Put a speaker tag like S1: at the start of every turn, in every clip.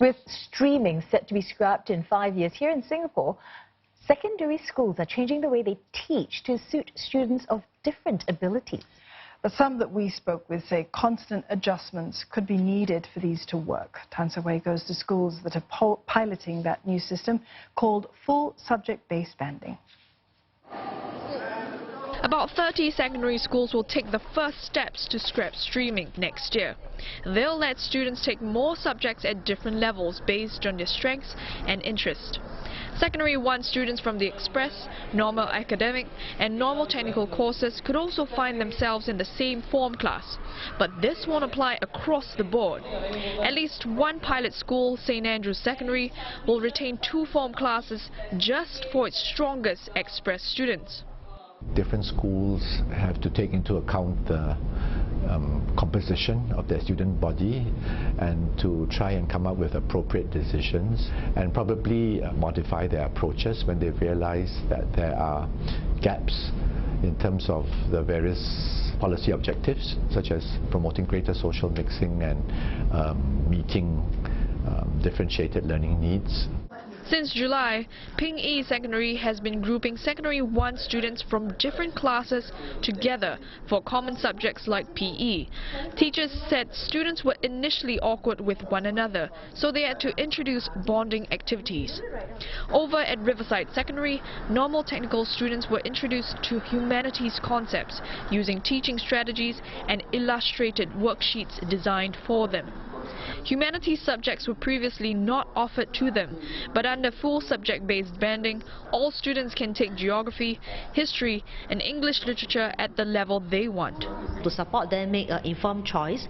S1: With streaming set to be scrapped in 5 years, here in Singapore, secondary schools are changing the way they teach to suit students of different abilities.
S2: But some that we spoke with say constant adjustments could be needed for these to work. Tan Ser Wei goes to schools that are piloting that new system called full subject-based banding.
S3: About 30 secondary schools will take the first steps to scrap streaming next year. They'll let students take more subjects at different levels based on their strengths and interests. Secondary 1 students from the Express, Normal Academic and Normal Technical courses could also find themselves in the same form class. But this won't apply across the board. At least one pilot school, St. Andrew's Secondary, will retain 2 form classes just for its strongest Express students.
S4: Different schools have to take into account the composition of their student body and to try and come up with appropriate decisions and probably modify their approaches when they realize that there are gaps in terms of the various policy objectives, such as promoting greater social mixing and meeting differentiated learning needs.
S3: Since July, Ping Yi Secondary has been grouping Secondary 1 students from different classes together for common subjects like PE. Teachers said students were initially awkward with one another, so they had to introduce bonding activities. Over at Riverside Secondary, Normal Technical students were introduced to humanities concepts using teaching strategies and illustrated worksheets designed for them. Humanities subjects were previously not offered to them, but under full subject-based banding, all students can take geography, history and English literature at the level they want.
S5: To support them make an informed choice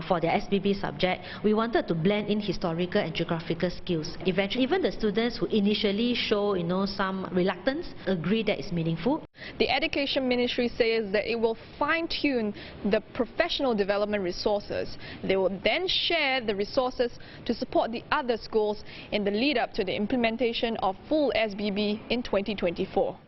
S5: for their SBB subject, we wanted to blend in historical and geographical skills. Eventually, even the students who initially show some reluctance agree that it's meaningful.
S6: The Education Ministry says that it will fine-tune the professional development resources. They will then share the resources to support the other schools in the lead-up to the implementation of full SBB in 2024.